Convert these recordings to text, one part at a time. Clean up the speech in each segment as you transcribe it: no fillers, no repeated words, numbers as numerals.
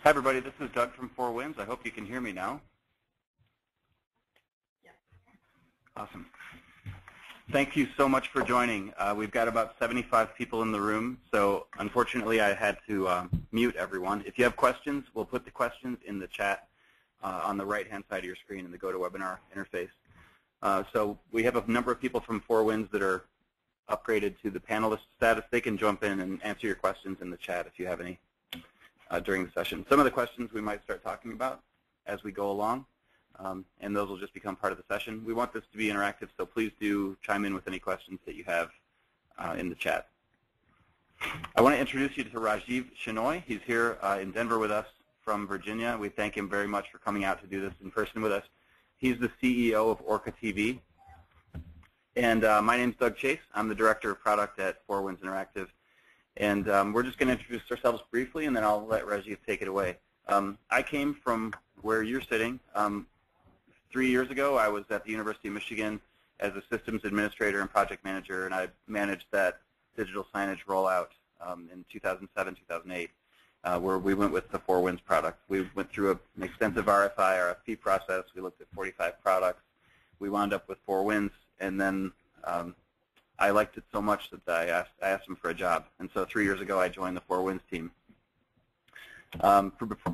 Hi, everybody. This is Doug from Four Winds. I hope you can hear me now. Yeah. Awesome. Thank you so much for joining. We've got about 75 people in the room, so unfortunately I had to mute everyone. If you have questions, we'll put the questions in the chat on the right-hand side of your screen in the GoToWebinar interface. So we have a number of people from Four Winds that are upgraded to the panelist status. They can jump in and answer your questions in the chat if you have any during the session. Some of the questions we might start talking about as we go along, and those will just become part of the session. We want this to be interactive, so please do chime in with any questions that you have in the chat. I want to introduce you to Rajiv Shenoy. He's here in Denver with us from Virginia. We thank him very much for coming out to do this in person with us. He's the CEO of Orca TV. And my name's Doug Chase. I'm the Director of Product at Four Winds Interactive. And we're just going to introduce ourselves briefly, and then I'll let Rajiv take it away. I came from where you're sitting. 3 years ago, I was at the University of Michigan as a systems administrator and project manager, and I managed that digital signage rollout in 2007, 2008, where we went with the Four Winds product. We went through an extensive RFI, RFP process. We looked at 45 products. We wound up with Four Winds, and then I liked it so much that I asked him for a job. And so 3 years ago, I joined the Four Winds team.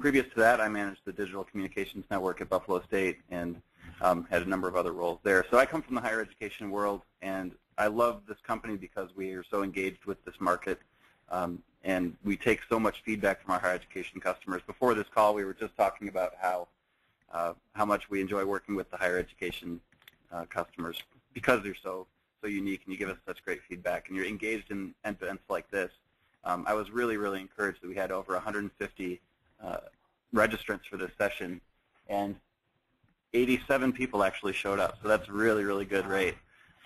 Previous to that, I managed the digital communications network at Buffalo State and had a number of other roles there. So I come from the higher education world, and I love this company because we are so engaged with this market, and we take so much feedback from our higher education customers. Before this call, we were just talking about how much we enjoy working with the higher education customers because they're so unique and you give us such great feedback and you're engaged in events like this. I was really, really encouraged that we had over 150 registrants for this session, and 87 people actually showed up. So that's a really, really good rate.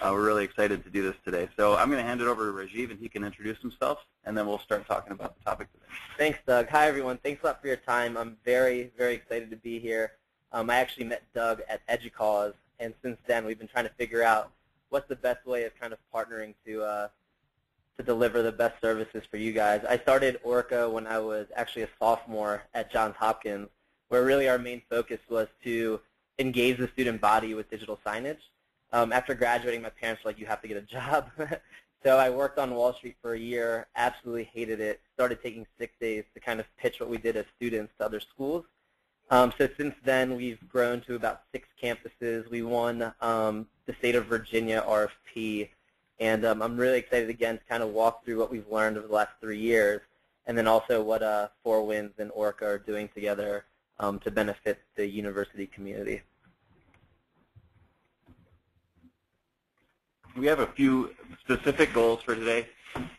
We're really excited to do this today. So I'm going to hand it over to Rajiv, and he can introduce himself, and then we'll start talking about the topic today. Thanks, Doug. Hi, everyone. Thanks a lot for your time. I'm very, very excited to be here. I actually met Doug at EDUCAUSE, and since then we've been trying to figure out what's the best way of kind of partnering to deliver the best services for you guys. I started Orca when I was actually a sophomore at Johns Hopkins, where really our main focus was to engage the student body with digital signage. After graduating, my parents were like, you have to get a job. So I worked on Wall Street for a year, absolutely hated it, started taking sick days to kind of pitch what we did as students to other schools. So since then, we've grown to about 6 campuses. We won the state of Virginia RFP, and I'm really excited again to kind of walk through what we've learned over the last 3 years, and then also what Four Winds and Orca are doing together to benefit the university community. We have a few specific goals for today,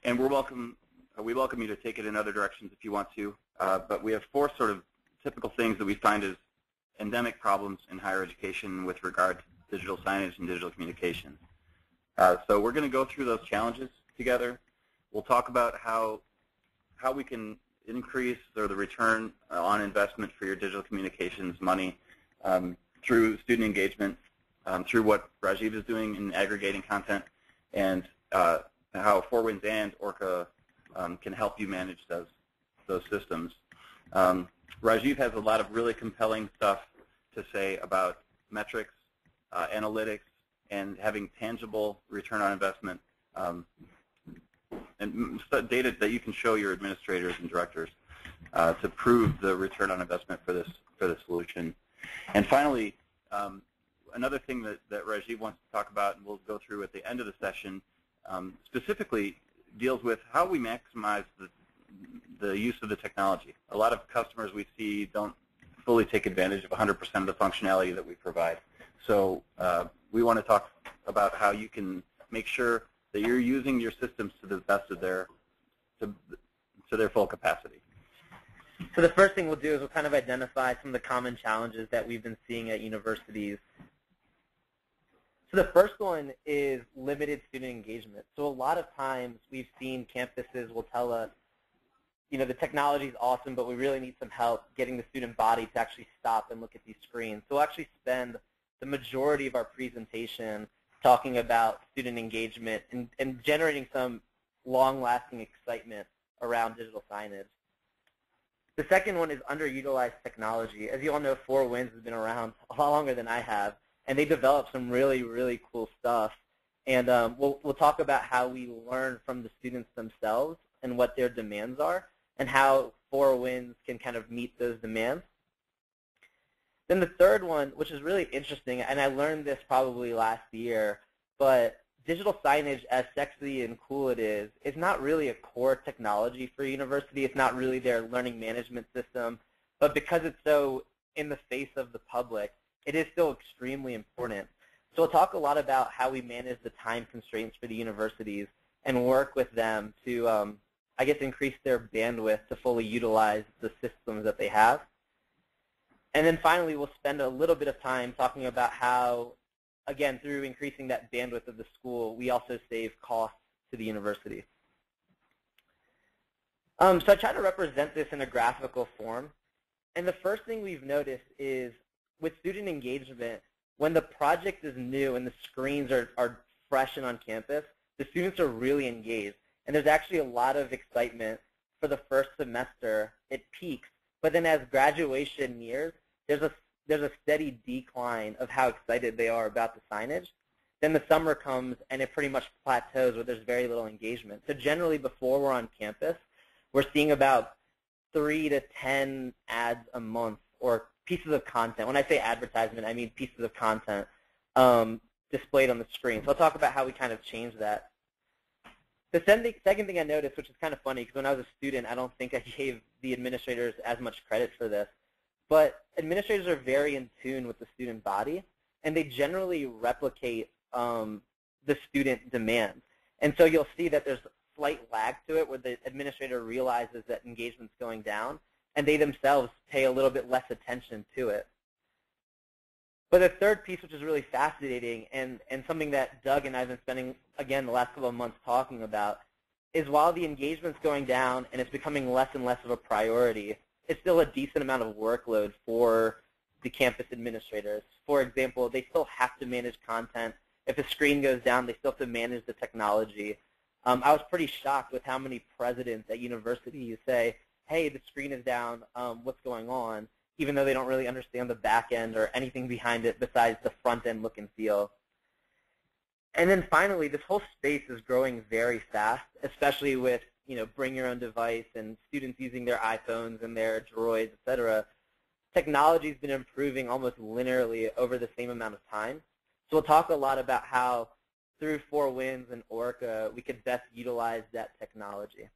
and we welcome you to take it in other directions if you want to, but we have 4 sort of typical things that we find as endemic problems in higher education with regard to digital signage and digital communication. So we're going to go through those challenges together. We'll talk about how we can increase the return on investment for your digital communications money through student engagement, through what Rajiv is doing in aggregating content, and how Four Winds and Orca can help you manage those systems. Rajiv has a lot of really compelling stuff to say about metrics, analytics, and having tangible return on investment, and data that you can show your administrators and directors to prove the return on investment for the solution. And finally, another thing that Rajiv wants to talk about, and we'll go through at the end of the session, specifically deals with how we maximize the use of the technology. A lot of customers we see don't fully take advantage of 100% of the functionality that we provide. So we want to talk about how you can make sure that you're using your systems to the best of their full capacity. So the first thing we'll do is we'll kind of identify some of the common challenges that we've been seeing at universities. So the first one is limited student engagement. So a lot of times we've seen campuses will tell us, you know, the technology is awesome, but we really need some help getting the student body to actually stop and look at these screens. So we'll actually spend the majority of our presentation talking about student engagement and generating some long-lasting excitement around digital signage. The second one is underutilized technology. As you all know, Four Winds has been around a lot longer than I have, and they developed some really, really cool stuff. And we'll talk about how we learn from the students themselves and what their demands are, and how Four Winds can kind of meet those demands. Then the third one, which is really interesting, and I learned this probably last year, but digital signage, as sexy and cool it is not really a core technology for a university. It's not really their learning management system. But because it's so in the face of the public, it is still extremely important. So we'll talk a lot about how we manage the time constraints for the universities and work with them to, I guess, increase their bandwidth to fully utilize the systems that they have. And then finally, we'll spend a little bit of time talking about how, again, through increasing that bandwidth of the school, we also save costs to the university. So I try to represent this in a graphical form. And the first thing we've noticed is with student engagement, when the project is new and the screens are fresh and on campus, the students are really engaged. And there's actually a lot of excitement for the first semester. It peaks. But then as graduation nears, there's a steady decline of how excited they are about the signage. Then the summer comes and it pretty much plateaus where there's very little engagement. So generally before we're on campus, we're seeing about 3 to 10 ads a month or pieces of content. When I say advertisement, I mean pieces of content displayed on the screen. So I'll talk about how we kind of change that. The second thing I noticed, which is kind of funny, because when I was a student, I don't think I gave the administrators as much credit for this, but administrators are very in tune with the student body, and they generally replicate the student demands. And so you'll see that there's slight lag to it where the administrator realizes that engagement's going down, and they themselves pay a little bit less attention to it. But the third piece, which is really fascinating, and something that Doug and I have been spending, again, the last couple of months talking about, is while the engagement's going down and it's becoming less and less of a priority, it's still a decent amount of workload for the campus administrators. For example, they still have to manage content. If a screen goes down, they still have to manage the technology. I was pretty shocked with how many presidents at universities say, hey, the screen is down, what's going on, even though they don't really understand the back end or anything behind it besides the front end look and feel. And then finally, this whole space is growing very fast, especially with bring your own device and students using their iPhones and their Droids, et cetera. Technology's been improving almost linearly over the same amount of time. So we'll talk a lot about how through Four Winds and Orca, we could best utilize that technology.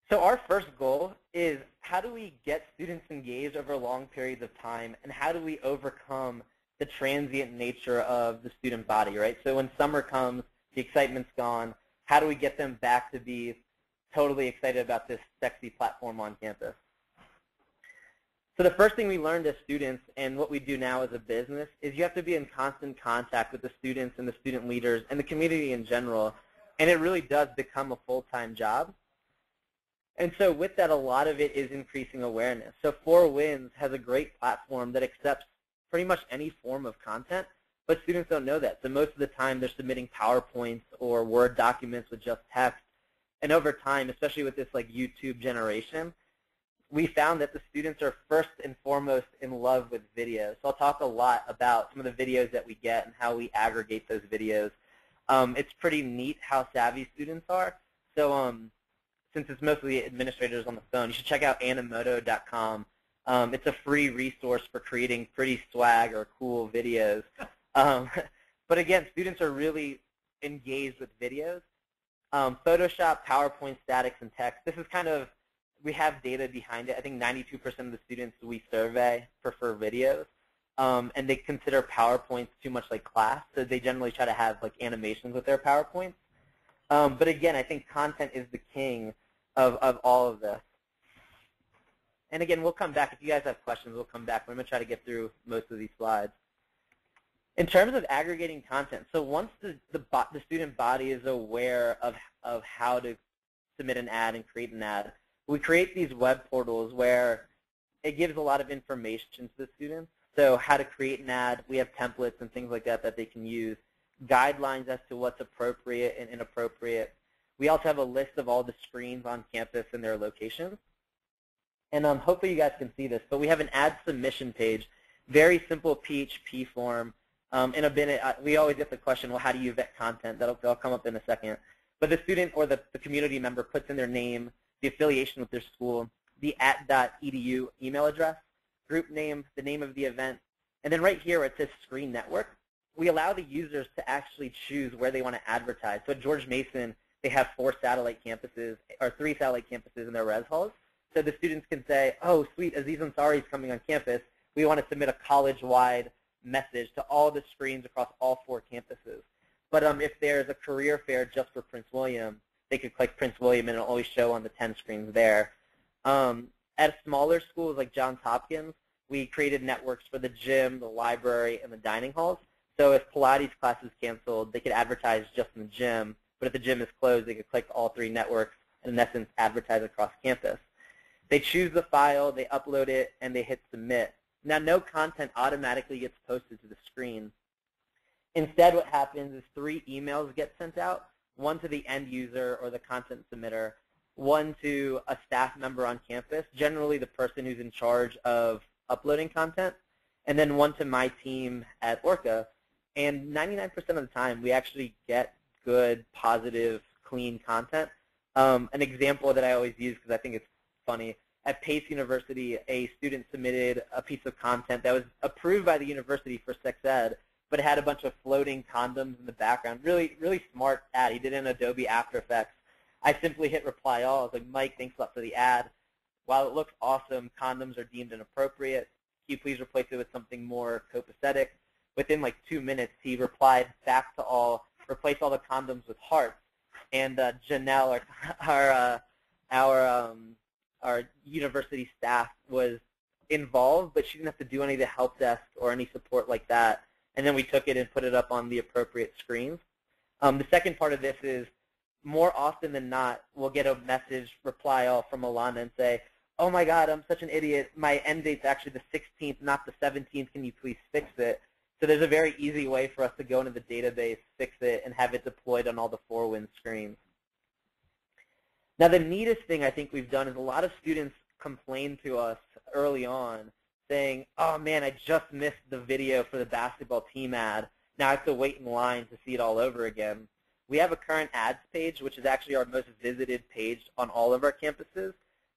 So our first goal is how do we get students engaged over long periods of time, and how do we overcome the transient nature of the student body, right? So when summer comes, the excitement's gone. How do we get them back to be totally excited about this sexy platform on campus? So the first thing we learned as students, and what we do now as a business, is you have to be in constant contact with the students and the student leaders and the community in general, and it really does become a full-time job. And so with that, a lot of it is increasing awareness. So Four Winds has a great platform that accepts pretty much any form of content, but students don't know that. So most of the time, they're submitting PowerPoints or Word documents with just text. And over time, especially with this YouTube generation, we found that the students are first and foremost in love with videos. So I'll talk a lot about some of the videos that we get and how we aggregate those videos. It's pretty neat how savvy students are. So since it's mostly administrators on the phone, you should check out animoto.com. It's a free resource for creating pretty swag or cool videos. But again, students are really engaged with videos. Photoshop, PowerPoint, statics, and text. This is kind of, we have data behind it. I think 92% of the students we survey prefer videos. And they consider PowerPoints too much like class, so they generally try to have animations with their PowerPoints. But again, I think content is the king of all of this. And again, we'll come back. If you guys have questions, we'll come back. I'm going to try to get through most of these slides. In terms of aggregating content, so once the student body is aware of how to submit an ad and create an ad, we create these web portals where it gives a lot of information to the students. So how to create an ad, we have templates and things like that that they can use, guidelines as to what's appropriate and inappropriate. We also have a list of all the screens on campus and their locations. And hopefully you guys can see this, but we have an ad submission page, very simple PHP form. In a minute, we always get the question, well, how do you vet content? That'll come up in a second. But the student or the community member puts in their name, the affiliation with their school, the @.edu email address, group name, the name of the event, and then right here where it says screen network, we allow the users to actually choose where they want to advertise. So at George Mason, they have 4 satellite campuses, or 3 satellite campuses in their res halls. So the students can say, oh, sweet, Aziz Ansari is coming on campus. We want to submit a college-wide message to all the screens across all 4 campuses. But if there's a career fair just for Prince William, they could click Prince William and it'll always show on the 10 screens there. At smaller schools like Johns Hopkins, we created networks for the gym, the library, and the dining halls. So if Pilates class is canceled, they could advertise just in the gym. But if the gym is closed, they could click all 3 networks and, in essence, advertise across campus. They choose the file, they upload it, and they hit submit. Now, no content automatically gets posted to the screen. Instead, what happens is 3 emails get sent out, 1 to the end user or the content submitter, 1 to a staff member on campus, generally the person who's in charge of uploading content, and then 1 to my team at Orca. And 99% of the time, we actually get good, positive, clean content. An example that I always use because I think it's funny, at Pace University, a student submitted a piece of content that was approved by the university for sex ed, but it had a bunch of floating condoms in the background. Really, really smart ad. He did it in Adobe After Effects. I simply hit reply all. I was like, Mike, thanks a lot for the ad. While it looks awesome, condoms are deemed inappropriate. Can you please replace it with something more copacetic? Within like 2 minutes, he replied back to all, replace all the condoms with hearts. And Janelle, our university staff, was involved, but she didn't have to do any of the help desk or any support like that. And then we took it and put it up on the appropriate screens. The second part of this is, more often than not, we'll get a message, reply all from Alana and say, oh my God, I'm such an idiot. My end date's actually the 16th, not the 17th. Can you please fix it? So there's a very easy way for us to go into the database, fix it, and have it deployed on all the 4Win screens. Now, the neatest thing I think we've done is a lot of students complain to us early on saying, oh man, I just missed the video for the basketball team ad. Now I have to wait in line to see it all over again. We have a current ads page, which is actually our most visited page on all of our campuses,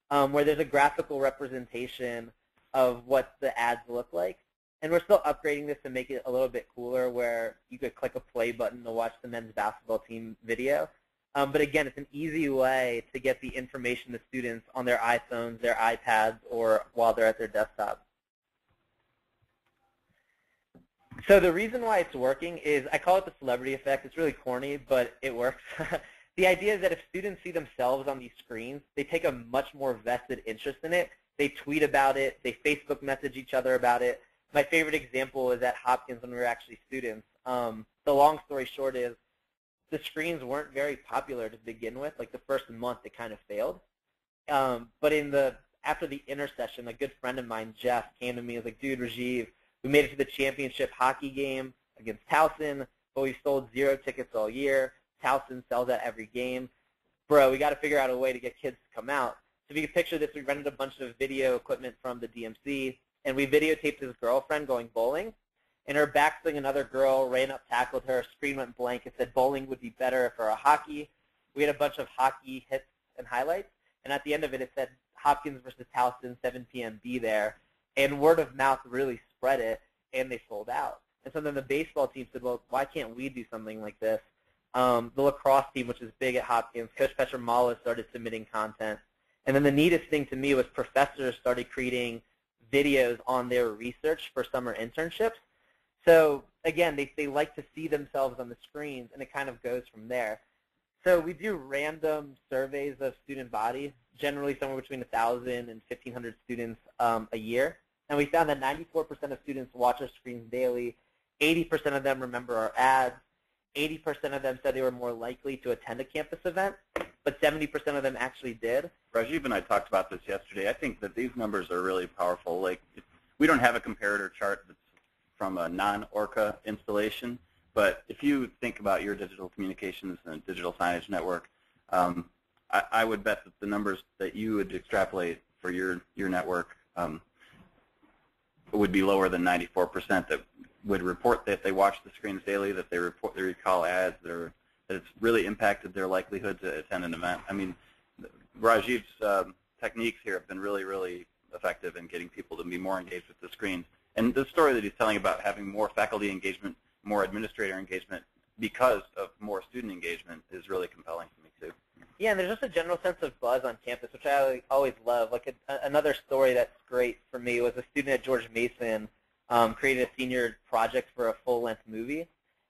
where there's a graphical representation of what the ads look like. And we're still upgrading this to make it a little bit cooler, where you could click a play button to watch the men's basketball team video. But again, it's an easy way to get the information to students on their iPhones, their iPads, or while they're at their desktop. So the reason why it's working is, I call it the celebrity effect. It's really corny, but it works. The idea is that if students see themselves on these screens, they take a much more vested interest in it. They tweet about it. They Facebook message each other about it. My favorite example is at Hopkins when we were actually students. The long story short is, the screens weren't very popular to begin with. Like the first month, it kind of failed. But after the intersession, a good friend of mine, Jeff, came to me and was like, dude, Rajiv, we made it to the championship hockey game against Towson, but we sold 0 tickets all year. Towson sells at every game. Bro, we got to figure out a way to get kids to come out. So if you can picture this, we rented a bunch of video equipment from the DMC, and we videotaped his girlfriend going bowling. In her backswing, another girl ran up, tackled her, screen went blank. It said bowling would be better for a hockey. We had a bunch of hockey hits and highlights, and at the end of it, it said Hopkins versus Towson, 7 p.m., be there. And word of mouth really spread it, and they sold out. And so then the baseball team said, well, why can't we do something like this? The lacrosse team, which is big at Hopkins, Coach Petromala started submitting content. And then the neatest thing to me was professors started creating videos on their research for summer internships. So again, they like to see themselves on the screens, and it kind of goes from there. So we do random surveys of student body, generally somewhere between 1,000 and 1,500 students a year. And we found that 94% of students watch our screens daily. 80% of them remember our ads. 80% of them said they were more likely to attend a campus event, but 70% of them actually did. Rajiv and I talked about this yesterday. I think that these numbers are really powerful. Like, we don't have a comparator chart that's from a non-Orca installation, but if you think about your digital communications and digital signage network, I would bet that the numbers that you would extrapolate for your network would be lower than 94% that would report that they watch the screens daily, that they recall ads, that it's really impacted their likelihood to attend an event. I mean, Rajiv's techniques here have been really, really effective in getting people to be more engaged with the screens. And the story that he's telling about having more faculty engagement, more administrator engagement because of more student engagement is really compelling to me too. Yeah, and there's just a general sense of buzz on campus, which I always love. Like another story that's great for me was a student at George Mason created a senior project for a full-length movie.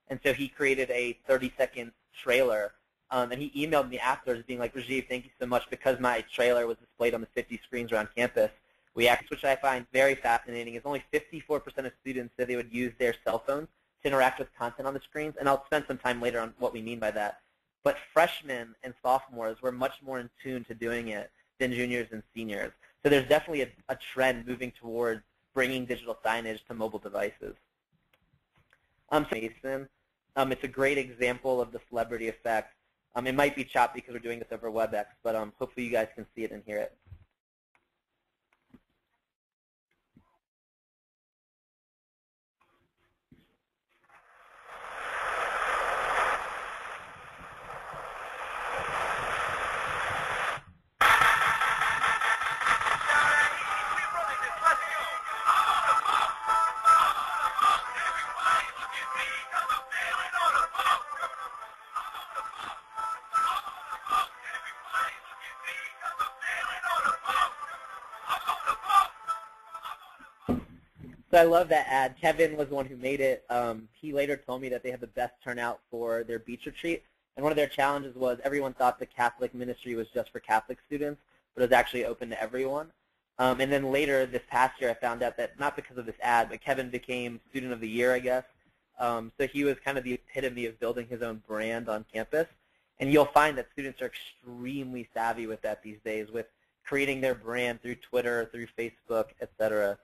And so he created a 30-second trailer. And he emailed me afterwards being like, Rajiv, thank you so much. Because my trailer was displayed on the 50 screens around campus, which I find very fascinating, is only 54% of students said they would use their cell phones to interact with content on the screens. And I'll spend some time later on what we mean by that. But freshmen and sophomores were much more in tune to doing it than juniors and seniors. So there's definitely a trend moving towards bringing digital signage to mobile devices. Mason, it's a great example of the celebrity effect. It might be choppy because we're doing this over WebEx, but hopefully you guys can see it and hear it. So I love that ad. Kevin was the one who made it. He later told me that they had the best turnout for their beach retreat. And one of their challenges was everyone thought the Catholic ministry was just for Catholic students, but it was actually open to everyone. And then later this past year I found out that not because of this ad, but Kevin became Student of the Year, I guess. So he was kind of the epitome of building his own brand on campus. And you'll find that students are extremely savvy with that these days, with creating their brand through Twitter, through Facebook, et cetera.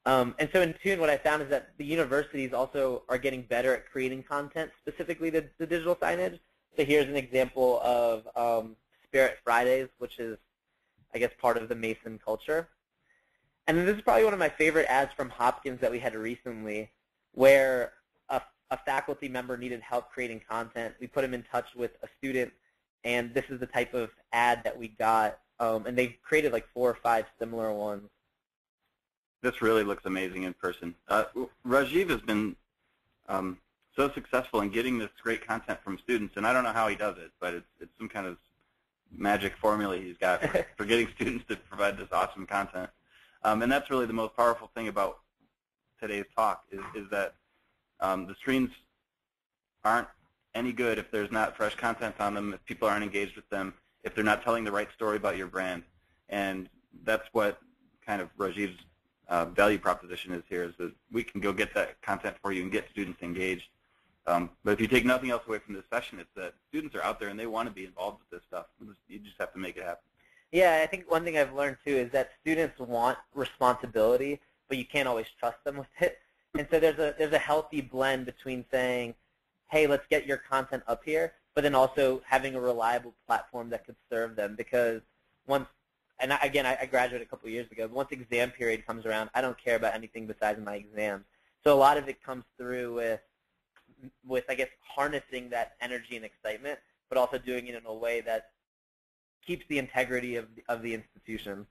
And so in tune, what I found is that the universities also are getting better at creating content, specifically the digital signage. So here's an example of Spirit Fridays, which is, I guess, part of the Mason culture. And then this is probably one of my favorite ads from Hopkins that we had recently, where a faculty member needed help creating content. We put him in touch with a student, and this is the type of ad that we got. And they've created like 4 or 5 similar ones. This really looks amazing in person. Rajiv has been so successful in getting this great content from students, and I don't know how he does it, but it's some kind of magic formula he's got for getting students to provide this awesome content. And that's really the most powerful thing about today's talk is that the screens aren't any good if there's not fresh content on them, if people aren't engaged with them, if they're not telling the right story about your brand. And that's what kind of Rajiv's value proposition is here, is that we can go get that content for you and get students engaged. But if you take nothing else away from this session, it's that students are out there and they want to be involved with this stuff. You just have to make it happen. Yeah, I think one thing I've learned too is that students want responsibility, but you can't always trust them with it. And so there's a healthy blend between saying, hey, let's get your content up here, but then also having a reliable platform that could serve them. Because once, and again, I graduated a couple of years ago, but once exam period comes around, I don't care about anything besides my exams. So a lot of it comes through with I guess, harnessing that energy and excitement, but also doing it in a way that keeps the integrity of the institution.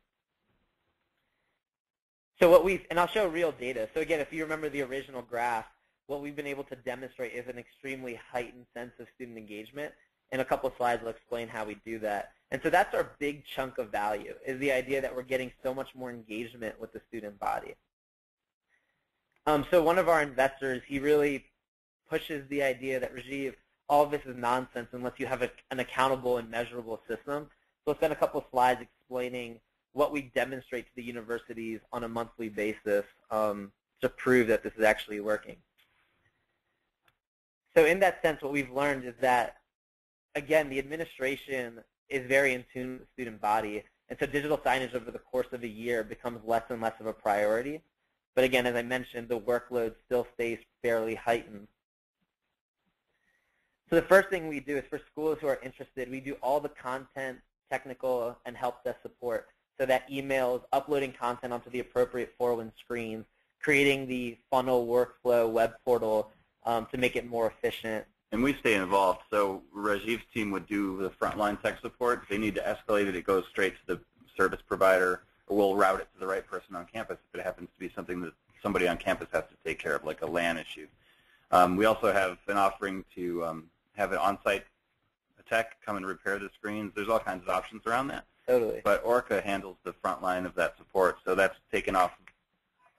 So and I'll show real data. So again, if you remember the original graph, what we've been able to demonstrate is an extremely heightened sense of student engagement. In a couple of slides, I'll explain how we do that. And so that's our big chunk of value, is the idea that we're getting so much more engagement with the student body. So one of our investors, he really pushes the idea that, Rajiv, all of this is nonsense unless you have an accountable and measurable system. So I'll spend a couple of slides explaining what we demonstrate to the universities on a monthly basis to prove that this is actually working. So in that sense, what we've learned is that, again, the administration is very in tune with the student body, and so digital signage over the course of a year becomes less and less of a priority. But again, as I mentioned, the workload still stays fairly heightened. So the first thing we do is for schools who are interested, we do all the content, technical, and help desk support. So that emails, uploading content onto the appropriate 4-win screens, creating the funnel workflow web portal to make it more efficient. And we stay involved. So Rajiv's team would do the frontline tech support. If they need to escalate it, it goes straight to the service provider, or we'll route it to the right person on campus if it happens to be something that somebody on campus has to take care of, like a LAN issue. We also have an offering to have an on-site tech come and repair the screens. There's all kinds of options around that. Totally. But Orca handles the front line of that support, so that's taken off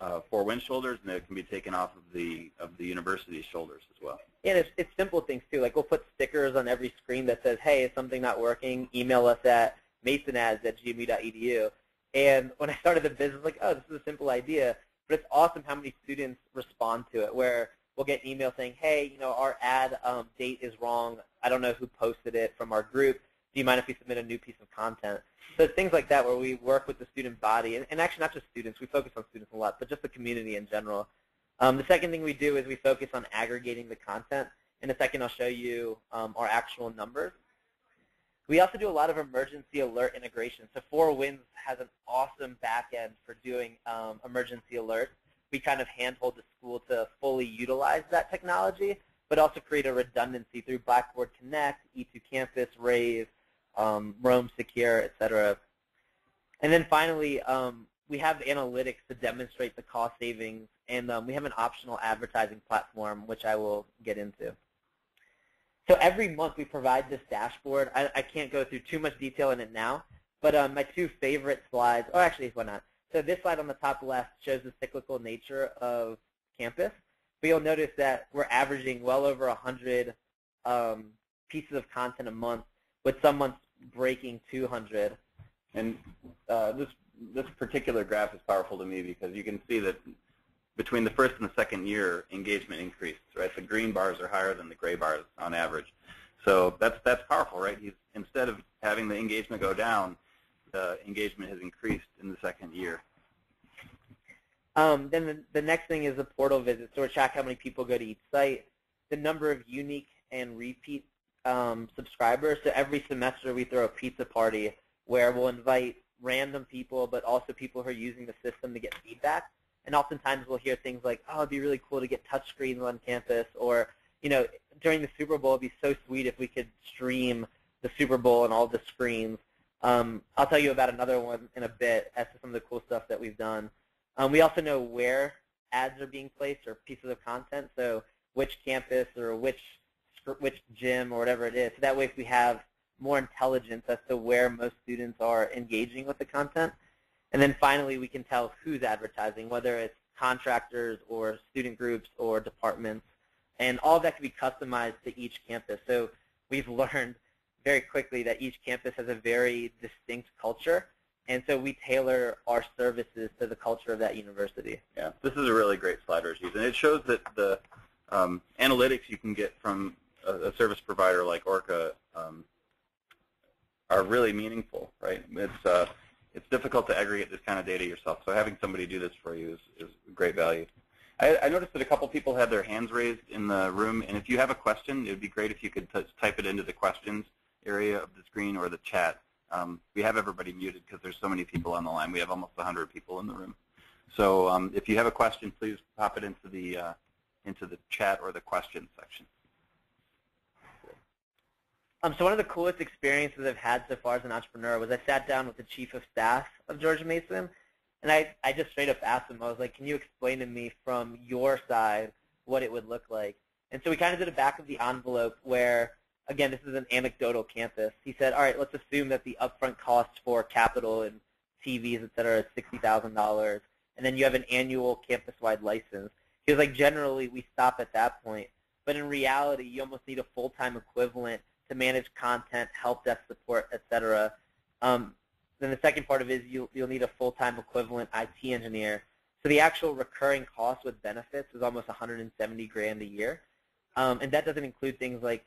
4-win shoulders, and it can be taken off of the university's shoulders as well. Yeah, it's simple things too. Like we'll put stickers on every screen that says, "Hey, is something not working? Email us at masonads@gmu.edu." And when I started the business, like, oh, this is a simple idea, but it's awesome how many students respond to it. Where we'll get an email saying, "Hey, our ad date is wrong. I don't know who posted it from our group. Do you mind if we submit a new piece of content?" So it's things like that where we work with the student body, and actually not just students. We focus on students a lot, but just the community in general. The second thing we do is we focus on aggregating the content. In a second, I'll show you our actual numbers. We also do a lot of emergency alert integration. So 4Winds has an awesome back end for doing emergency alerts. We kind of handhold the school to fully utilize that technology, but also create a redundancy through Blackboard Connect, E2 Campus, Rave, Roam Secure, etc. And then finally, we have analytics to demonstrate the cost savings, and we have an optional advertising platform, which I will get into. So every month we provide this dashboard. I can't go through too much detail in it now, but my two favorite slides, or actually, why not? So this slide on the top left shows the cyclical nature of campus. But you'll notice that we're averaging well over 100 pieces of content a month, with some months breaking 200. And this particular graph is powerful to me because you can see that between the first and the second year, engagement increased, right? The green bars are higher than the gray bars on average. So that's powerful, right? Instead of having the engagement go down, the engagement has increased in the second year. Then the next thing is the portal visits. So we track how many people go to each site, the number of unique and repeat subscribers. So every semester we throw a pizza party where we'll invite random people, but also people who are using the system to get feedback. And oftentimes we'll hear things like, "Oh, it'd be really cool to get touchscreens on campus," or, during the Super Bowl, it'd be so sweet if we could stream the Super Bowl and all the screens. I'll tell you about another one in a bit as to some of the cool stuff that we've done. We also know where ads are being placed or pieces of content, so which campus or which gym or whatever it is. So that way if we have more intelligence as to where most students are engaging with the content. And then finally, we can tell who's advertising, whether it's contractors or student groups or departments. And all of that can be customized to each campus. So we've learned very quickly that each campus has a very distinct culture. And so we tailor our services to the culture of that university. Yeah, this is a really great slide, Rajiv. And it shows that the analytics you can get from a service provider like Orca are really meaningful, right? It's difficult to aggregate this kind of data yourself, so having somebody do this for you is great value. I noticed that a couple people had their hands raised in the room, and if you have a question, it would be great if you could type it into the questions area of the screen or the chat. We have everybody muted because there's so many people on the line. We have almost 100 people in the room. So if you have a question, please pop it into the chat or the questions section. So one of the coolest experiences I've had so far as an entrepreneur was I sat down with the chief of staff of George Mason, and I just straight up asked him, I was like, "Can you explain to me from your side what it would look like?" And so we kind of did a back of the envelope where, again, this is an anecdotal campus. He said, all right, let's assume that the upfront cost for capital and TVs, et cetera, is $60,000, and then you have an annual campus-wide license. He was like, generally, we stop at that point. But in reality, you almost need a full-time equivalent to manage content, help desk support, et cetera. Then the second part of it is you'll need a full-time equivalent IT engineer. So the actual recurring cost with benefits is almost $170,000 a year. And that doesn't include things like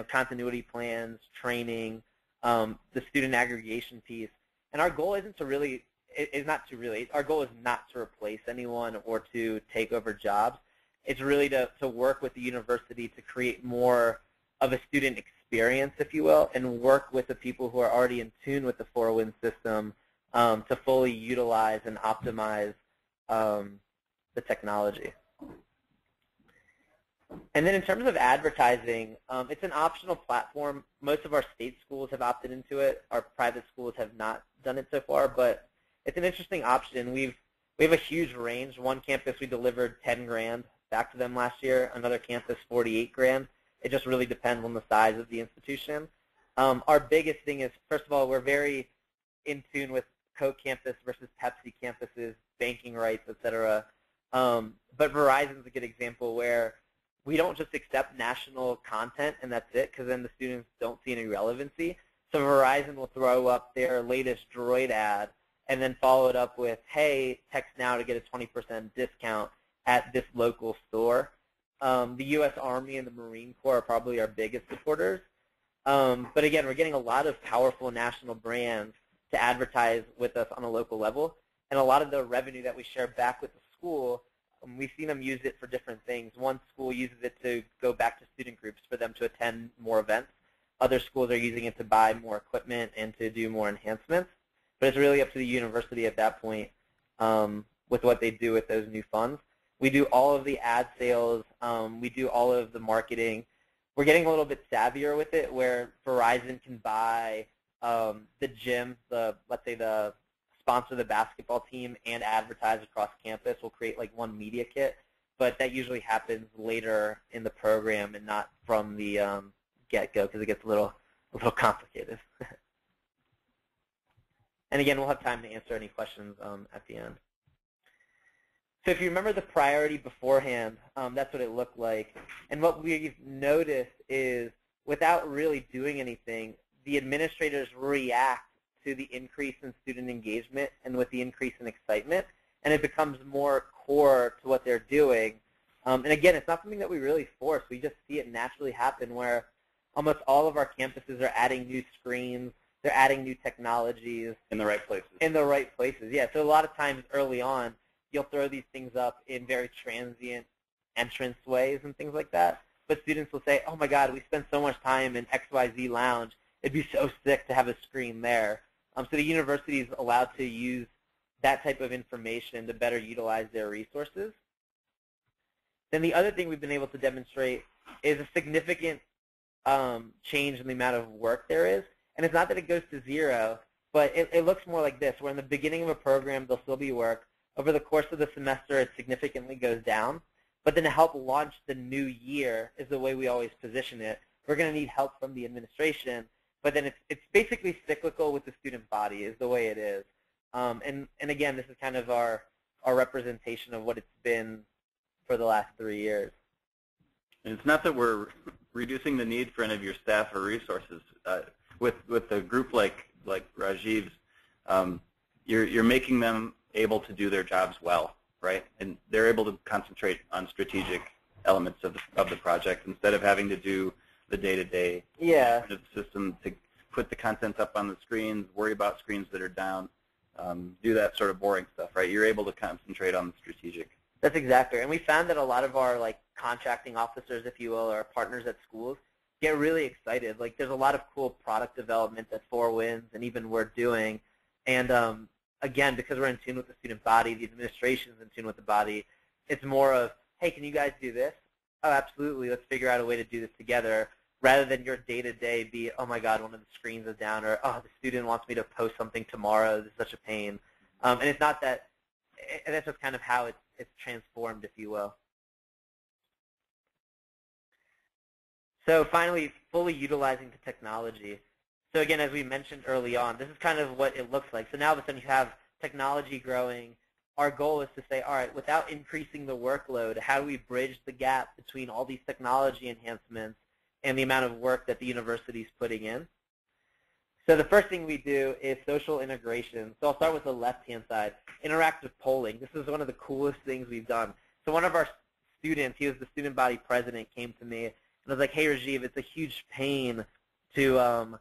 continuity plans, training, the student aggregation piece. And our goal isn't to really, our goal is not to replace anyone or to take over jobs. It's really to work with the university to create more of a student experience, if you will, and work with the people who are already in tune with the 4WIN system to fully utilize and optimize the technology. And then in terms of advertising, it's an optional platform. Most of our state schools have opted into it. Our private schools have not done it so far, but it's an interesting option. We have a huge range. One campus we delivered 10 grand back to them last year. Another campus 48 grand. It just really depends on the size of the institution. Our biggest thing is, first of all, we're very in tune with Coke campus versus Pepsi campuses, banking rights, et cetera. But Verizon's a good example where we don't just accept national content and that's it, because then the students don't see any relevancy. So Verizon will throw up their latest Droid ad and then follow it up with, hey, text now to get a 20% discount at this local store. The U.S. Army and the Marine Corps are probably our biggest supporters. But again, we're getting a lot of powerful national brands to advertise with us on a local level. And a lot of the revenue that we share back with the school, we've seen them use it for different things. One school uses it to go back to student groups for them to attend more events. Other schools are using it to buy more equipment and to do more enhancements. But it's really up to the university at that point with what they do with those new funds. We do all of the ad sales. We do all of the marketing. We're getting a little bit savvier with it, where Verizon can buy the gym, let's say the sponsor the basketball team, and advertise across campus. We'll create like one media kit, but that usually happens later in the program and not from the get-go, because it gets a little complicated. And again, we'll have time to answer any questions at the end. So if you remember the priority beforehand, that's what it looked like. And what we've noticed is, without really doing anything, the administrators react to the increase in student engagement and with the increase in excitement, and it becomes more core to what they're doing. And again, it's not something that we really force. We just see it naturally happen, where almost all of our campuses are adding new screens. They're adding new technologies. In the right places. In the right places, yeah. So a lot of times early on, you'll throw these things up in very transient entrance ways and things like that. But students will say, oh my God, we spend so much time in XYZ lounge. It'd be so sick to have a screen there. So the university is allowed to use that type of information to better utilize their resources. Then the other thing we've been able to demonstrate is a significant change in the amount of work there is. And it's not that it goes to zero, but it looks more like this, where in the beginning of a program, there'll still be work. Over the course of the semester, it significantly goes down. But then to help launch the new year is the way we always position it. We're going to need help from the administration, but then it's basically cyclical with the student body is the way it is. And again, this is kind of our representation of what it's been for the last 3 years. And it's not that we're reducing the need for any of your staff or resources. With a group like Rajiv's, you're making them able to do their jobs well, right? And they're able to concentrate on strategic elements of the project instead of having to do the day-to-day of the system, to put the content up on the screens, worry about screens that are down, do that sort of boring stuff, right? You're able to concentrate on the strategic. That's exactly right. And we found that a lot of our contracting officers, if you will, or partners at schools, get really excited. Like, there's a lot of cool product development that 4WINs and even we're doing. And again, because we're in tune with the student body, the administration is in tune with the body, it's more of, hey, can you guys do this? Oh, absolutely. Let's figure out a way to do this together, rather than your day-to-day be, oh, my God, one of the screens is down, or, oh, the student wants me to post something tomorrow. This is such a pain. And it's not that, and that's just kind of how it's transformed, if you will. So finally, fully utilizing the technology. So again, as we mentioned early on, this is kind of what it looks like. So now all of a sudden you have technology growing. Our goal is to say, all right, without increasing the workload, how do we bridge the gap between all these technology enhancements and the amount of work that the university is putting in? So the first thing we do is social integration. So I'll start with the left-hand side, interactive polling. This is one of the coolest things we've done. So one of our students, he was the student body president, came to me, and I was like, hey, Rajiv, it's a huge pain to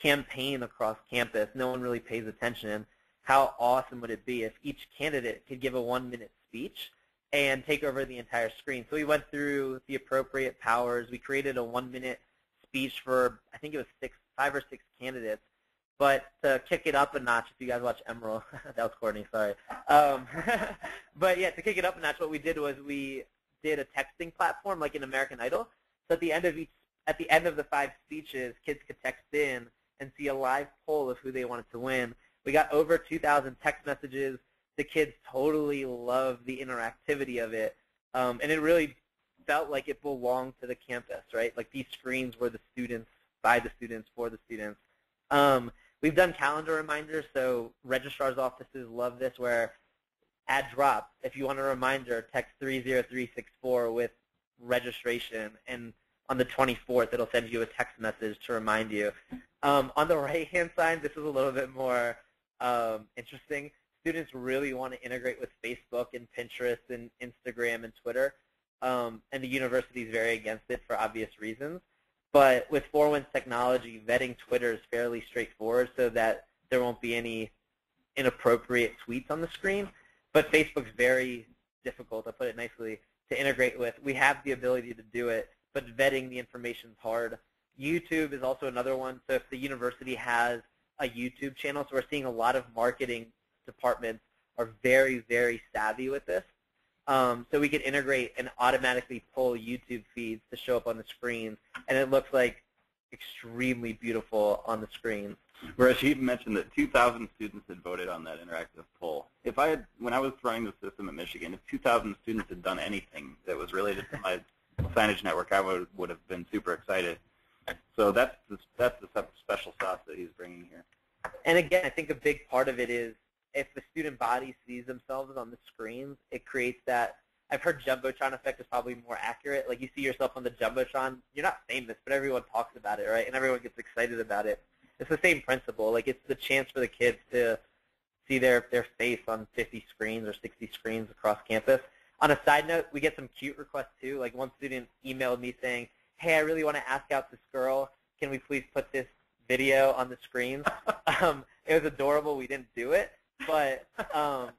campaign across campus. No one really pays attention. How awesome would it be if each candidate could give a 1-minute speech and take over the entire screen? So we went through the appropriate powers. We created a 1-minute speech for, I think it was 5 or 6 candidates. But to kick it up a notch, if you guys watch Emerald, that was Courtney, sorry. But yeah, to kick it up a notch, what we did was we did a texting platform like in American Idol. So at the end of the 5 speeches, kids could text in and see a live poll of who they wanted to win. We got over 2,000 text messages. The kids totally loved the interactivity of it, and it really felt like it belonged to the campus, right? Like these screens were the students, by the students, for the students. We've done calendar reminders, so registrars' offices love this, where at drop, if you want a reminder, text 30364 with registration, and on the 24th, it'll send you a text message to remind you. On the right-hand side, this is a little bit more interesting. Students really want to integrate with Facebook and Pinterest and Instagram and Twitter, and the university is very against it for obvious reasons. But with 4Winds technology, vetting Twitter is fairly straightforward so that there won't be any inappropriate tweets on the screen. But Facebook's very difficult, I'll put it nicely, to integrate with. We have the ability to do it, but vetting the information is hard. YouTube is also another one. So if the university has a YouTube channel, so we're seeing a lot of marketing departments are very, very savvy with this. So we could integrate and automatically pull YouTube feeds to show up on the screens, and it looks like extremely beautiful on the screen. Rajiv mentioned that 2,000 students had voted on that interactive poll. When I was running the system at Michigan, if 2,000 students had done anything that was related to my signage network, I would have been super excited. So that's the special sauce that he's bringing here. And again, I think a big part of it is if the student body sees themselves on the screens, it creates that. I've heard Jumbotron effect is probably more accurate. Like you see yourself on the Jumbotron, you're not famous, but everyone talks about it, right? And everyone gets excited about it. It's the same principle. Like it's the chance for the kids to see their face on 50 screens or 60 screens across campus. On a side note, we get some cute requests too. Like one student emailed me saying, hey, I really want to ask out this girl. Can we please put this video on the screens? It was adorable. We didn't do it. But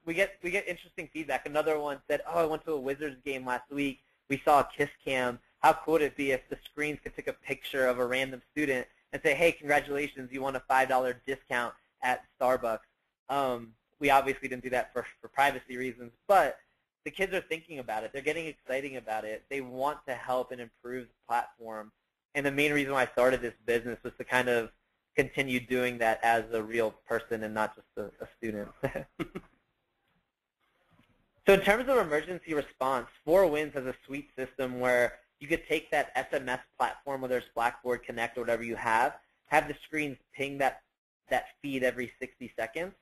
we get interesting feedback. Another one said, oh, I went to a Wizards game last week. We saw a kiss cam. How cool would it be if the screens could take a picture of a random student and say, hey, congratulations, you won a $5 discount at Starbucks. We obviously didn't do that for privacy reasons, but the kids are thinking about it. They're getting excited about it. They want to help and improve the platform. And the main reason why I started this business was to kind of continue doing that as a real person and not just a student. So in terms of emergency response, 4Winds has a sweet system where you could take that SMS platform, whether it's Blackboard, Connect, or whatever you have the screens ping that feed every 60 seconds,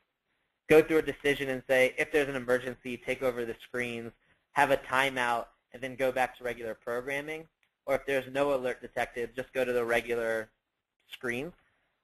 go through a decision and say, if there's an emergency, take over the screens, have a timeout, and then go back to regular programming. Or if there's no alert detected, just go to the regular screens.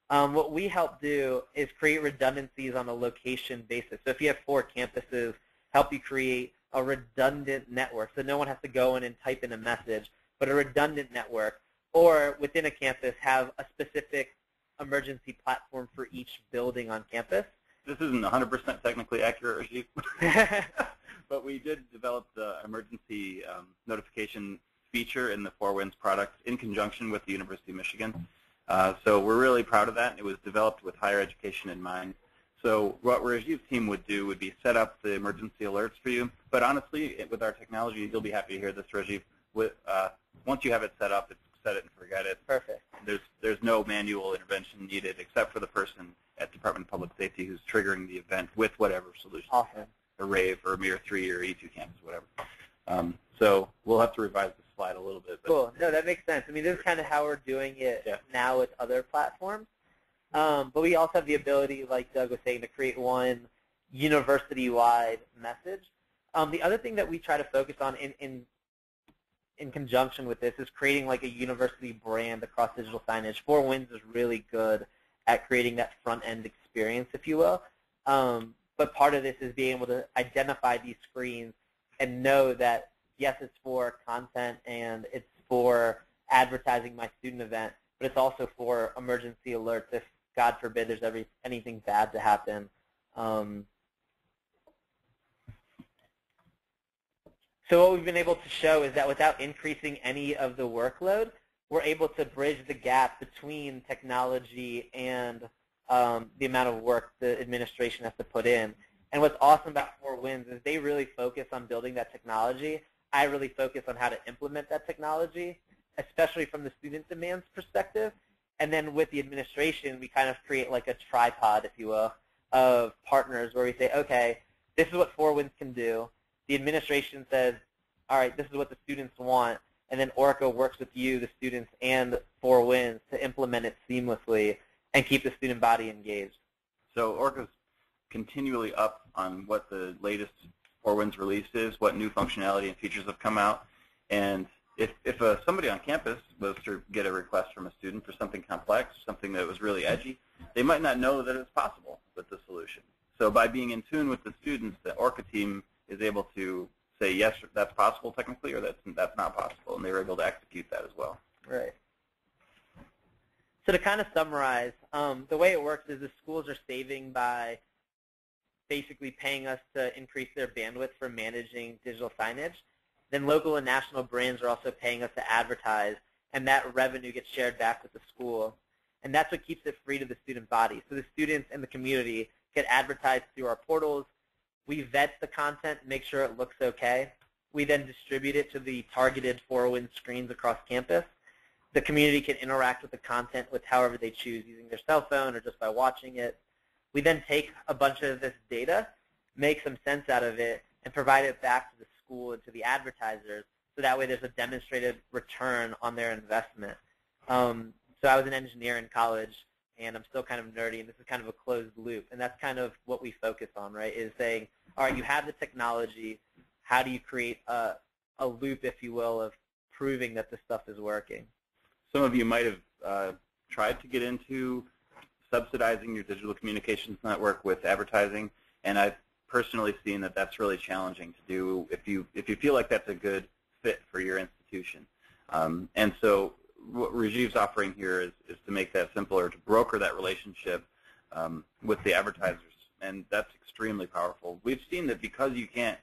What we help do is create redundancies on a location basis. So if you have 4 campuses, help you create a redundant network so no one has to go in and type in a message, but a redundant network. Or within a campus, have a specific emergency platform for each building on campus. This isn't 100% technically accurate, Rajiv, but we did develop the emergency notification feature in the 4Winds product in conjunction with the University of Michigan. So we're really proud of that. It was developed with higher education in mind. So what Rajiv's team would do would be set up the emergency alerts for you. But honestly, with our technology, you'll be happy to hear this, Rajiv. Once you have it set up, it's set it and forget it. Perfect. There's no manual intervention needed except for the person at Department of Public Safety who's triggering the event with whatever solution. Awesome. A RAVE or a Mir 3 or E2 campus, whatever. So we'll have to revise the slide a little bit. But cool. No, that makes sense. I mean, this is kind of how we're doing it now with other platforms. But we also have the ability, like Doug was saying, to create one university-wide message. The other thing that we try to focus on in conjunction with this is creating like a university brand across digital signage. 4Winds is really good at creating that front-end experience, if you will. But part of this is being able to identify these screens and know that, yes, it's for content and it's for advertising my student event, but it's also for emergency alerts if, God forbid, there's anything bad to happen. So what we've been able to show is that without increasing any of the workload, we're able to bridge the gap between technology and the amount of work the administration has to put in. And what's awesome about Four Winds is they really focus on building that technology. I really focus on how to implement that technology, especially from the student demands perspective. And then with the administration, we kind of create like a tripod, if you will, of partners where we say, okay, this is what Four Winds can do. The administration says, all right, this is what the students want. And then Orca works with you, the students, and Four Winds to implement it seamlessly and keep the student body engaged. So Orca's continually up on what the latest Four Winds release is, what new functionality and features have come out. And if somebody on campus was to get a request from a student for something complex, something that was really edgy, they might not know that it's possible with the solution. So by being in tune with the students, the Orca team is able to say, yes, that's possible technically, or that's not possible, and they're able to execute that as well. Right. So to kind of summarize, the way it works is the schools are saving by basically paying us to increase their bandwidth for managing digital signage. Then local and national brands are also paying us to advertise, and that revenue gets shared back with the school. And that's what keeps it free to the student body. So the students and the community get advertised through our portals. We vet the content, make sure it looks okay. We then distribute it to the targeted Four Winds screens across campus. The community can interact with the content with however they choose, using their cell phone or just by watching it. We then take a bunch of this data, make some sense out of it, and provide it back to the school and to the advertisers, so that way there's a demonstrated return on their investment. So I was an engineer in college, and I'm still kind of nerdy, and this is kind of a closed loop, and that's kind of what we focus on, right, is saying, all right, you have the technology, how do you create a loop, if you will, of proving that this stuff is working? Some of you might have tried to get into subsidizing your digital communications network with advertising, and I've personally seen that that's really challenging to do if you feel like that's a good fit for your institution. And so what Rajiv's offering here is to make that simpler, to broker that relationship with the advertisers, and that's extremely powerful. We've seen that because you can't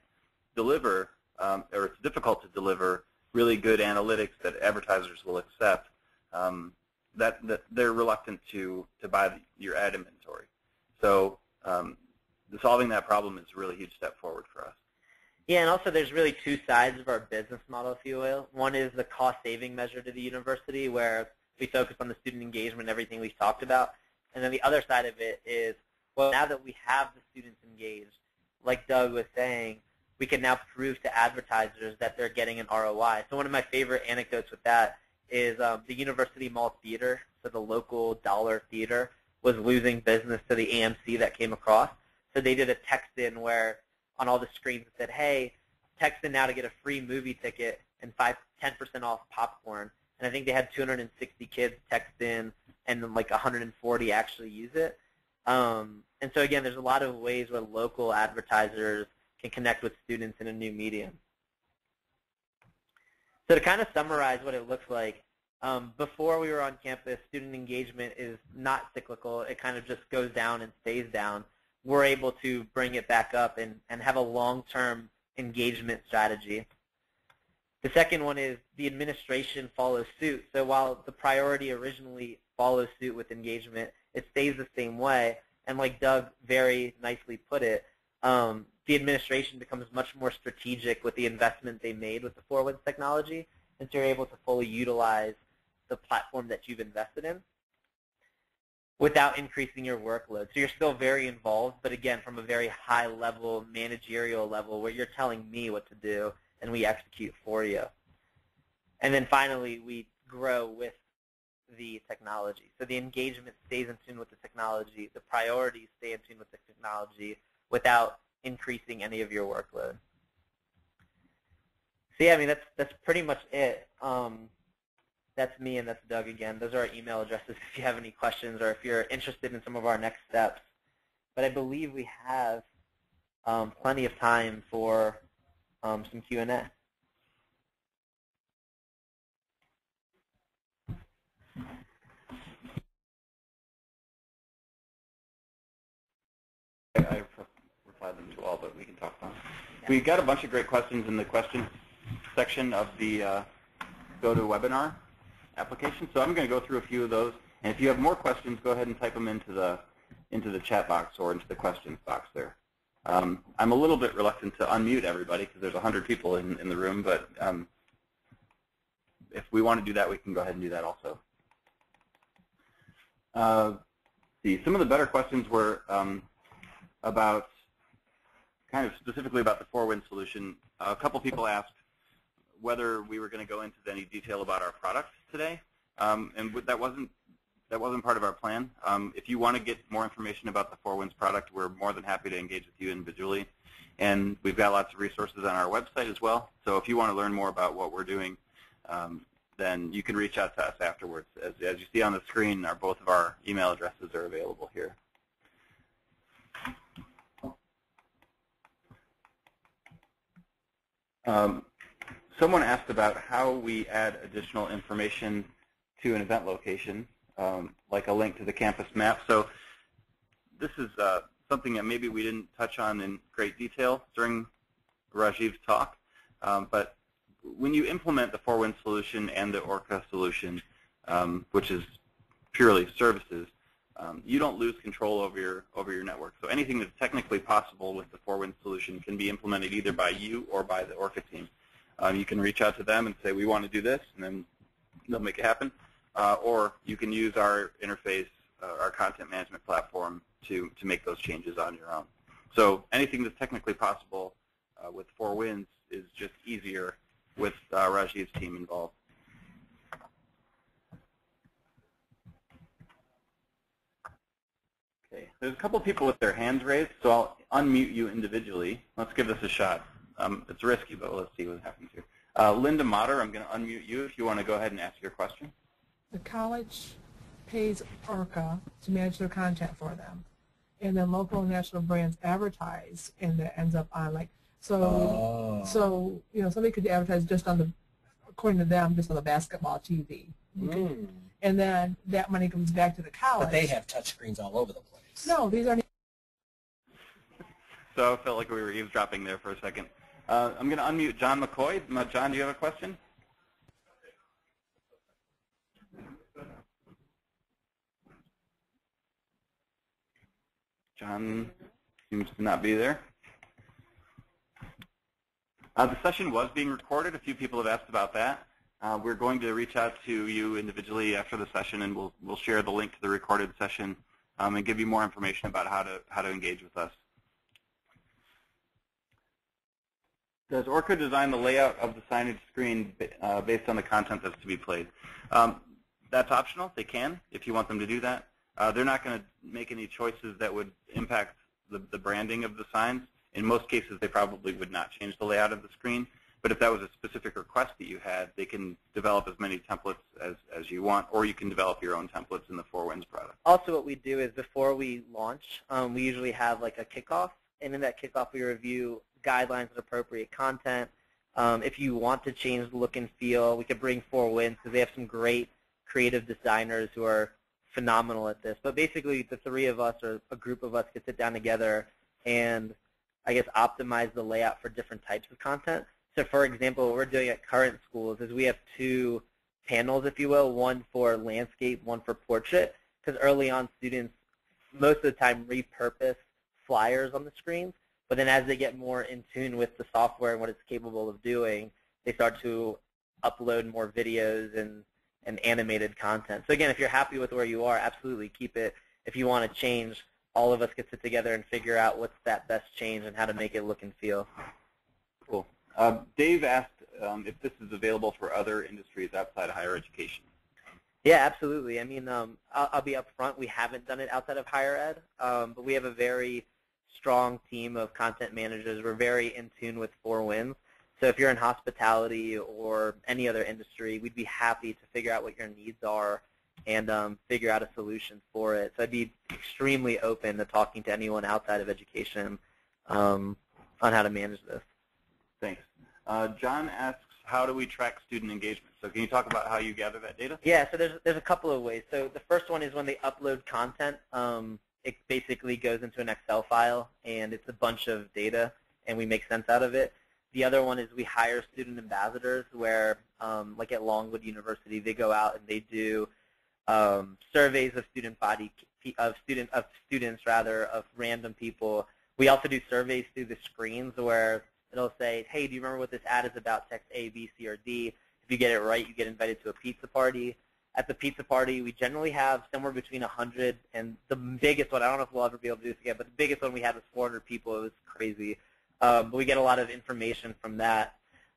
deliver, or it's difficult to deliver really good analytics that advertisers will accept, that they're reluctant to buy your ad inventory. So solving that problem is a really huge step forward for us. Yeah, and also there's really two sides of our business model, if you will. One is the cost-saving measure to the university, where we focus on the student engagement and everything we've talked about. And then the other side of it is, well, now that we have the students engaged, like Doug was saying, we can now prove to advertisers that they're getting an ROI. So one of my favorite anecdotes with that is the University Mall Theater, so the local dollar theater, was losing business to the AMC that came across. So they did a text-in where on all the screens it said, hey, text in now to get a free movie ticket and 10% off popcorn. And I think they had 260 kids text in, and then like 140 actually use it. And so again, there's a lot of ways where local advertisers can connect with students in a new medium. So to kind of summarize what it looks like, before we were on campus, student engagement is not cyclical. It kind of just goes down and stays down. We're able to bring it back up and have a long-term engagement strategy. The second one is the administration follows suit. So while the priority originally follows suit with engagement, it stays the same way. And like Doug very nicely put it, the administration becomes much more strategic with the investment they made with the Four Winds technology, and so you're able to fully utilize the platform that you've invested in without increasing your workload. So you're still very involved, but again, from a very high level, managerial level, where you're telling me what to do and we execute for you. And then finally, we grow with the technology. So the engagement stays in tune with the technology. The priorities stay in tune with the technology without increasing any of your workload. So yeah, I mean, that's pretty much it. That's me and that's Doug again. Those are our email addresses if you have any questions or if you're interested in some of our next steps. But I believe we have plenty of time for some Q&A. I replied them to all, but we can talk about them. We got a bunch of great questions in the questions section of the GoToWebinar. application. So I'm going to go through a few of those, and if you have more questions, go ahead and type them into the chat box or into the questions box there. I'm a little bit reluctant to unmute everybody because there's 100 people in the room, but if we want to do that, we can go ahead and do that also. See, some of the better questions were about kind of specifically about the 4Win solution. A couple people asked whether we were going to go into any detail about our product today, and that wasn't part of our plan. If you want to get more information about the 4Wins product, we're more than happy to engage with you individually, and we've got lots of resources on our website as well. So if you want to learn more about what we're doing, then you can reach out to us afterwards. As you see on the screen, both of our email addresses are available here. Someone asked about how we add additional information to an event location, like a link to the campus map. So this is something that maybe we didn't touch on in great detail during Rajiv's talk, but when you implement the 4Win solution and the Orca solution, which is purely services, you don't lose control over your network. So anything that's technically possible with the 4Win solution can be implemented either by you or by the Orca team. You can reach out to them and say, we want to do this, and then they'll make it happen. Or you can use our interface, our content management platform, to make those changes on your own. So anything that's technically possible with 4Wins is just easier with Rajiv's team involved. Okay, there's a couple people with their hands raised, so I'll unmute you individually. Let's give this a shot. It's risky, but let's see what happens here. Linda Motter, I'm going to unmute you if you want to go ahead and ask your question. The college pays Orca to manage their content for them, and then local and national brands advertise, and that ends up on So you know, somebody could advertise just on the, according to them, just on the basketball TV, and then that money comes back to the college. But they have touchscreens all over the place. No, these aren't. So I felt like we were eavesdropping there for a second. I'm going to unmute John McCoy. John, do you have a question? John seems to not be there. The session was being recorded. A few people have asked about that. We're going to reach out to you individually after the session, and we'll share the link to the recorded session and give you more information about how to engage with us. Does Orca design the layout of the signage screen based on the content that's to be played? That's optional. They can, if you want them to do that. They're not going to make any choices that would impact the branding of the signs. In most cases, they probably would not change the layout of the screen. But if that was a specific request that you had, they can develop as many templates as you want, or you can develop your own templates in the 4Wins product. Also, what we do is before we launch, we usually have like a kickoff, and in that kickoff, we review guidelines and appropriate content. If you want to change the look and feel, we could bring 4Wins because they have some great creative designers who are phenomenal at this. But basically, the three of us or a group of us could sit down together and, I guess, optimize the layout for different types of content. So, for example, what we're doing at current schools is we have two panels, if you will, one for landscape, one for portrait, because early on students most of the time repurpose flyers on the screens, but then as they get more in tune with the software and what it's capable of doing, they start to upload more videos and animated content. So again, if you're happy with where you are, absolutely keep it. If you want to change, all of us could sit together and figure out what's that best change and how to make it look and feel. Cool. Dave asked if this is available for other industries outside of higher education. Yeah, absolutely. I mean, I'll be upfront. We haven't done it outside of higher ed, but we have a very strong team of content managers. We're very in tune with 4Wins. So if you're in hospitality or any other industry, we'd be happy to figure out what your needs are and figure out a solution for it. So I'd be extremely open to talking to anyone outside of education on how to manage this. Thanks. John asks, how do we track student engagement? So can you talk about how you gather that data? Yeah, so there's a couple of ways. So the first one is when they upload content, it basically goes into an Excel file, and it's a bunch of data, and we make sense out of it. The other one is we hire student ambassadors where, like at Longwood University, they go out and they do surveys of of random people. We also do surveys through the screens where it'll say, hey, do you remember what this ad is about? Text A, B, C, or D. If you get it right, you get invited to a pizza party. At the pizza party, we generally have somewhere between 100 and the biggest one, I don't know if we'll ever be able to do this again, but the biggest one we had was 400 people. It was crazy. But we get a lot of information from that.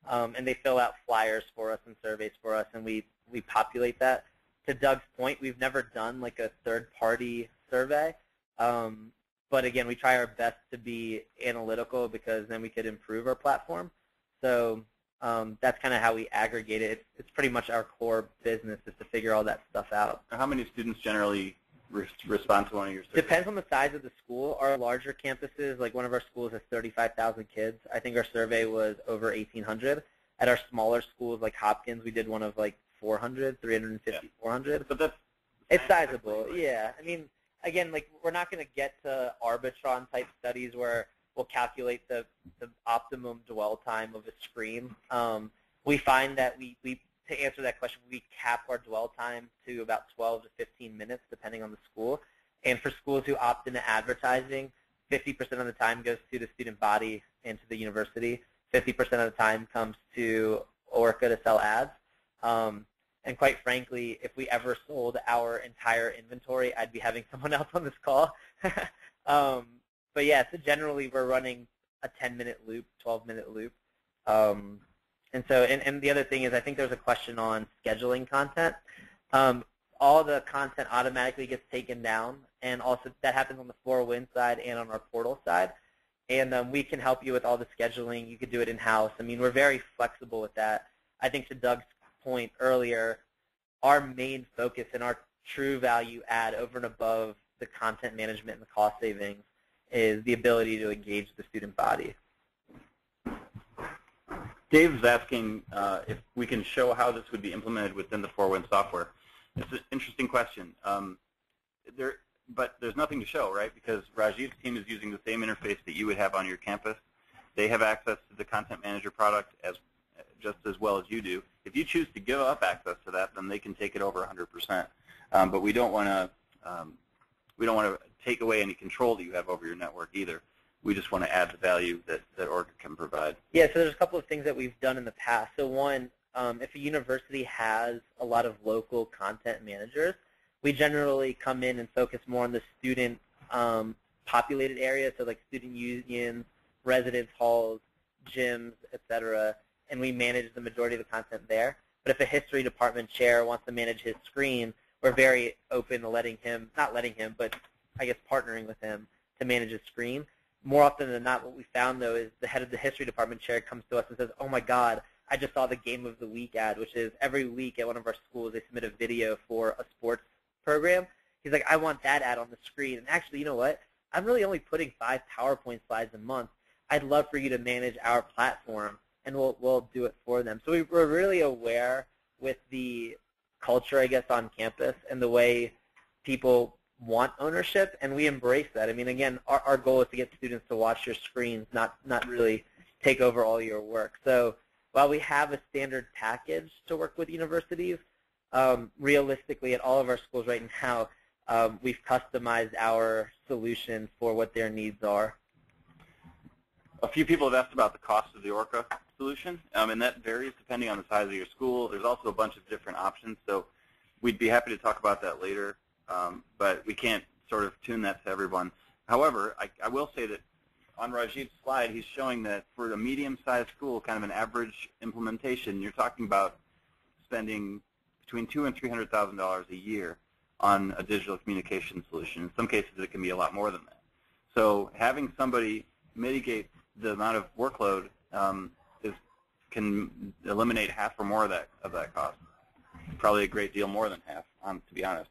And they fill out flyers for us and surveys for us, and we populate that. To Doug's point, we've never done like a third-party survey. But again, we try our best to be analytical because then we could improve our platform. So that's kind of how we aggregate it. It's pretty much our core business is to figure all that stuff out. How many students generally respond to one of your surveys? Depends on the size of the school. Our larger campuses, like one of our schools has 35,000 kids. I think our survey was over 1,800. At our smaller schools like Hopkins, we did one of like 400, 350, 400. But it's sizable, yeah. I mean, again, like we're not going to get to Arbitron type studies where we'll calculate the optimum dwell time of a screen. We find that to answer that question, we cap our dwell time to about 12 to 15 minutes, depending on the school. And for schools who opt into advertising, 50% of the time goes to the student body and to the university. 50% of the time comes to Orca to sell ads. And quite frankly, if we ever sold our entire inventory, I'd be having someone else on this call. But yeah, so generally we're running a 10-minute loop, 12-minute loop. And so, and the other thing is, I think there's a question on scheduling content. All the content automatically gets taken down, and also that happens on the 4Wind side and on our portal side. And we can help you with all the scheduling. You could do it in-house. I mean, we're very flexible with that. I think to Doug's point earlier, our main focus and our true value add over and above the content management and the cost savings is the ability to engage the student body. Dave's asking if we can show how this would be implemented within the 4Wind software. It's an interesting question. But there's nothing to show, right? Because Rajiv's team is using the same interface that you would have on your campus. They have access to the Content Manager product just as well as you do. If you choose to give up access to that, then they can take it over 100%. But we don't want to take away any control that you have over your network either. We just want to add the value that Orca can provide. Yeah, so there's a couple of things that we've done in the past. So one, if a university has a lot of local content managers, we generally come in and focus more on the student populated areas, so like student unions, residence halls, gyms, etc., and we manage the majority of the content there. But if a history department chair wants to manage his screen, we're very open to letting him, not letting him, but I guess partnering with him to manage his screen. More often than not, what we found, though, is the head of the history department chair comes to us and says, oh, my God, I just saw the Game of the Week ad, which is every week at one of our schools they submit a video for a sports program. He's like, I want that ad on the screen. And actually, you know what? I'm really only putting 5 PowerPoint slides a month. I'd love for you to manage our platform, and we'll do it for them. So we're really aware with the culture, I guess, on campus and the way people want ownership, and we embrace that. I mean, again, our goal is to get students to watch your screens, not really take over all your work. So while we have a standard package to work with universities, realistically at all of our schools right now, we've customized our solution for what their needs are. A few people have asked about the cost of the Orca solution, and that varies depending on the size of your school. There's also a bunch of different options, so we'd be happy to talk about that later, but we can't sort of tune that to everyone. However, I will say that on Rajiv's slide, he's showing that for a medium-sized school, kind of an average implementation, you're talking about spending between $200,000 and $300,000 a year on a digital communication solution. In some cases, it can be a lot more than that. So having somebody mitigate the amount of workload can eliminate half or more of that cost. Probably a great deal more than half, to be honest.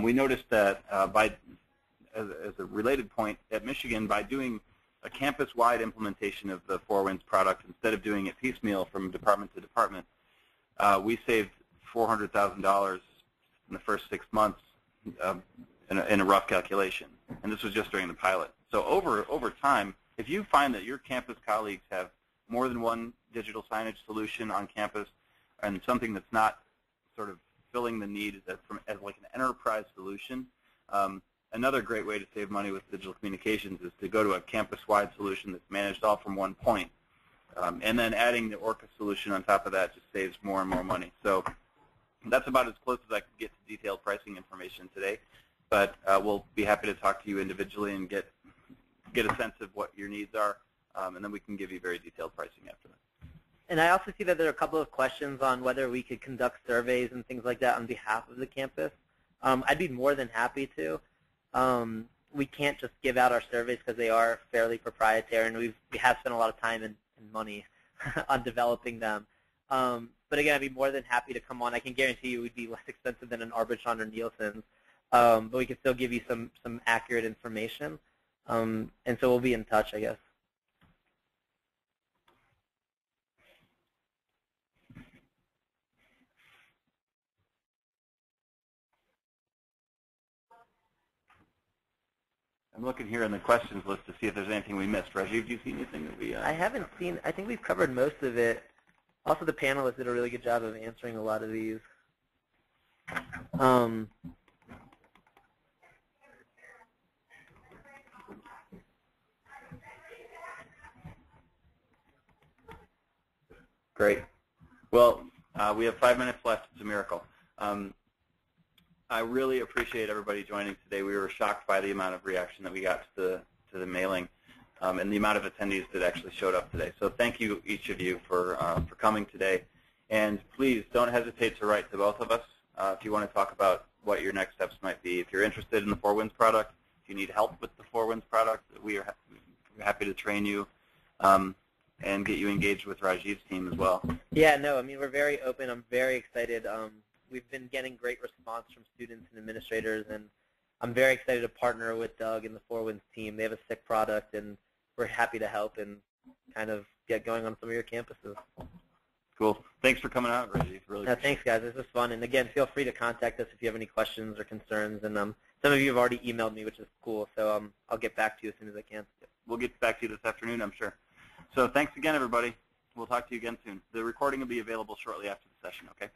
We noticed that as a related point, at Michigan, by doing a campus-wide implementation of the 4Winds product, instead of doing it piecemeal from department to department, we saved $400,000 in the first 6 months in a rough calculation. And this was just during the pilot. So over time, if you find that your campus colleagues have more than one digital signage solution on campus and something that's not sort of filling the need as like an enterprise solution. Another great way to save money with digital communications is to go to a campus-wide solution that's managed all from one point. And then adding the Orca solution on top of that just saves more and more money. So that's about as close as I could get to detailed pricing information today. But we'll be happy to talk to you individually and get a sense of what your needs are, and then we can give you very detailed pricing after that. And I also see that there are a couple of questions on whether we could conduct surveys and things like that on behalf of the campus. I'd be more than happy to. We can't just give out our surveys because they are fairly proprietary, and we have spent a lot of time and money on developing them. But again, I'd be more than happy to come on. I can guarantee you it would be less expensive than an Arbitron or Nielsen's, but we can still give you some accurate information. And so we'll be in touch, I guess. I'm looking here in the questions list to see if there's anything we missed. Rajiv, do you see anything that we... I haven't seen. I think we've covered most of it. Also, the panelists did a really good job of answering a lot of these. Great. Well, we have 5 minutes left. It's a miracle. I really appreciate everybody joining today. We were shocked by the amount of reaction that we got to the mailing and the amount of attendees that actually showed up today. So thank you, each of you, for coming today. And please don't hesitate to write to both of us if you want to talk about what your next steps might be. If you're interested in the Four Winds product, if you need help with the Four Winds product, we're happy to train you and get you engaged with Rajiv's team as well. Yeah, no, I mean, we're very open. I'm very excited. We've been getting great response from students and administrators, and I'm very excited to partner with Doug and the Four Winds team. They have a sick product, and we're happy to help and kind of get going on some of your campuses. Cool. Thanks for coming out, Rajiv. Really. Thanks, guys. This was fun. And again, feel free to contact us if you have any questions or concerns. And some of you have already emailed me, which is cool. So I'll get back to you as soon as I can. We'll get back to you this afternoon, I'm sure. So thanks again, everybody. We'll talk to you again soon. The recording will be available shortly after the session, okay?